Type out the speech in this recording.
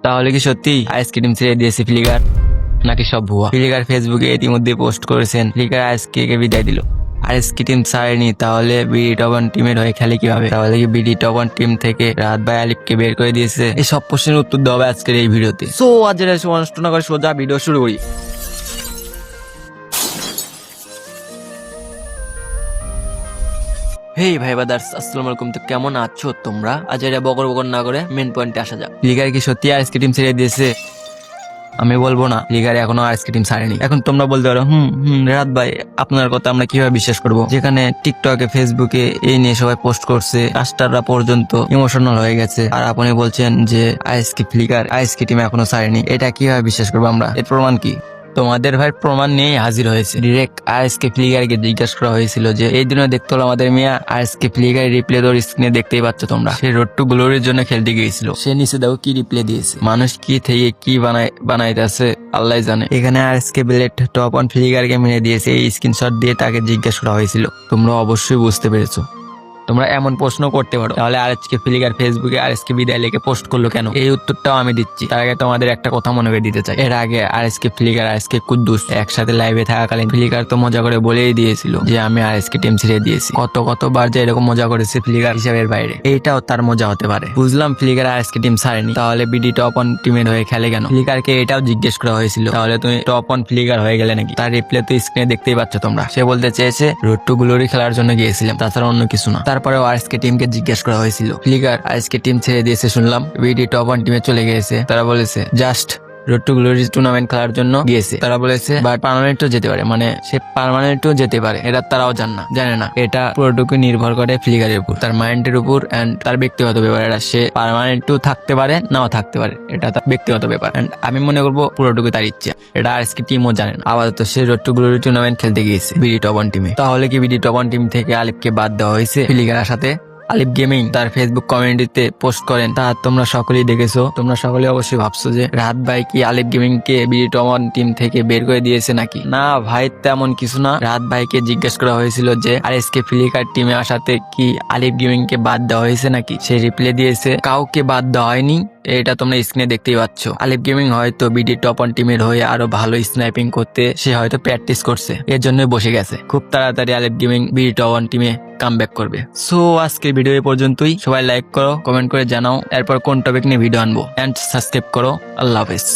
তাহলে কি সত্যি আইসক্রিম ছেড়ে দিয়েছে ফ্লিকার, নাকি সব ভুয়া? ফ্লিকার ফেসবুকে ইতিমধ্যে পোস্ট করেছেন ফ্লিকার আইসকে বিদায় দিল। আইসক্রিম ছাড়েনি, তাহলে বিডি টপ ওয়ান টিমের হয়ে খেলে কিভাবে? তাহলে কি বিডি টপ ওয়ান টিম থেকে রাহাত ভাই আলিফকে বের করে দিয়েছে? এই সব প্রশ্নের উত্তর দেওয়া হবে আজকের এই ভিডিওতে। সো আজ নষ্ট না করে সোজা ভিডিও শুরু করি। হেই ভাই বাদার্স, আসসালামু আলাইকুম। তো কেমন আছো তোমরা? আজ এটা বকর বকর না করে মেন পয়েন্টে আসা যাক। ফ্লিকার কি সত্যি আইসক্রিম ছেড়ে দিয়েছে? আমি বলবো না ফ্লিকার এখনো আইসক্রিম ছাড়েনি। এখন তোমরা বলতে পারো রাহাত ভাই আপনার কথা আমরা কিভাবে বিশ্বাস করব, যেখানে টিকটকে ফেসবুকে এই নিয়ে সবাই পোস্ট করছে, কাস্টাররা পর্যন্ত ইমোশনাল হয়ে গেছে, আর আপনি বলছেন যে ফ্লিকার আইসক্রিম এখনো ছাড়েনি। এটা কিভাবে বিশ্বাস করবো আমরা? এর প্রমাণ কি? তোমাদের ভাই প্রমাণ নিয়েই হাজির হয়েছে। ডিরেক্ট ফ্লিকারকে জিজ্ঞাসা করা হয়েছিল যে এই দিনে দেখতে হলো আমাদের মিয়া ফ্লিকার রিপ্লে তোর স্ক্রিনে দেখতেই পাচ্ছ তোমরা। সে রোড টু গ্লোরির জন্য খেলতে গিয়েছিল, সে নিচে দেখো কি রিপ্লে দিয়েছে। মানুষ কি থেকে কি বানাইতেছে আল্লাহ জানে। এখানে ব্লেড টপ অন ফ্লিকারকে মেরে দিয়েছে, এই স্ক্রিনশট দিয়ে তাকে জিজ্ঞাসা করা হয়েছিল। তোমরা অবশ্যই বুঝতে পেরেছো। তোমরা এমন প্রশ্ন করতে পারো, তাহলে ফ্লিকার ফেসবুকে বিদায় লিখে পোস্ট করলো কেন? এই উত্তরটাও আমি দিচ্ছি। তার আগে তোমাদের একটা কথা মনে করে দিতে চাই। এর আগে ফ্লিকার কুদ্দুস একসাথে লাইভে থাকাকালীন ফ্লিকার তো মজা করে বলেই দিয়েছিল যে আমি টিম ছেড়ে দিয়েছি। কতবার যে এরকম মজা করেছে ফ্লিকার হিসাবের বাইরে, এইটাও তার মজা হতে পারে। বুঝলাম ফ্লিকার টিম ছাড়েনি, তাহলে বিডি টপ অন টিমের হয়ে খেলে কেন? ফ্লিকারকে এটাও জিজ্ঞেস করা হয়েছিল, তাহলে তুমি টপ অন ফ্লিকার হয়ে গেলে নাকি? তার রিপ্লে তো স্ক্রিনে দেখতেই পাচ্ছ তোমরা। সে বলতে চেয়েছে রোড টু গ্লোরি খেলার জন্য গিয়েছিলাম, তাছাড়া অন্য কিছু না। তারপরেও টিমকে জিজ্ঞেস করা হয়েছিল ফ্লিকার টিম ছেড়ে দিয়েছে শুনলাম, বিডি টপ ওয়ান টিমে চলে গিয়েছে। তারা বলেছে just road to Glory tournament খেলার জন্য গিয়েছে। তারা বলেছে বাট পার্মানেন্টও যেতে পারে, মানে সে পার্মানেন্টও যেতে পারে। এটা তারাও জানে না। এটা পুরোটুকু নির্ভর করে ফ্লিকারের উপর, তার মাইন্ডের উপর এন্ড তার ব্যক্তিগত ব্যাপার। এটা সে পার্মানেন্টও থাকতে পারে, নাও থাকতে পারে, এটা তার ব্যক্তিগত ব্যাপার। এন্ড আমি মনে করবো পুরোটুকু তার ইচ্ছা। এটা টিমও জানে না। আপাতত সে রোড টু গ্লোরি টুর্নামেন্ট খেলতে গিয়েছে বিডি টপ ওয়ান টিমে। তাহলে কি বিডি টপ ওয়ান টিম থেকে আলিফকে বাদ দেওয়া হয়েছে? ফ্লিকারের সাথে আলিফ গেমিং তার ফেসবুক কমিউনিটিতে পোস্ট করেন, তা তোমরা সকলেই দেখেছো। তোমরা সকলে অবশ্যই ভাবছো যে রাহাত ভাই কি আলিফ গেমিং কে বিডি টপ ওয়ান টিম থেকে বের করে দিয়েছে নাকি? না ভাই, তেমন কিছু না। রাহাত ভাইকে জিজ্ঞেস করা হয়েছিল যে ফ্লিকার টিমে আসাতে কি আলিফ গেমিং কে বাদ দেওয়া হয়েছে নাকি? সে রিপ্লাই দিয়েছে কাউকে বাদ দেওয়া হয়নি। এটা তোমরা স্ক্রিনে দেখতেই পাচ্ছ। আলিফ গেমিং হয়তো বিডি টপ ওয়ান টিমের হয়ে আরো ভালো স্নাইপিং করতে সে হয়তো প্র্যাকটিস করছে, এর জন্যই বসে গেছে। খুব তাড়াতাড়ি আলিফ গেমিং বিডি টপ ওয়ান টিমে কামব্যাক করবে। সো আজকের ভিডিও এই পর্যন্তই। সবাই লাইক করো, কমেন্ট করে জানাও এরপর কোন টপিক নিয়ে ভিডিও আনবো, এন্ড সাবস্ক্রাইব করো। আল্লাহ হাফেজ।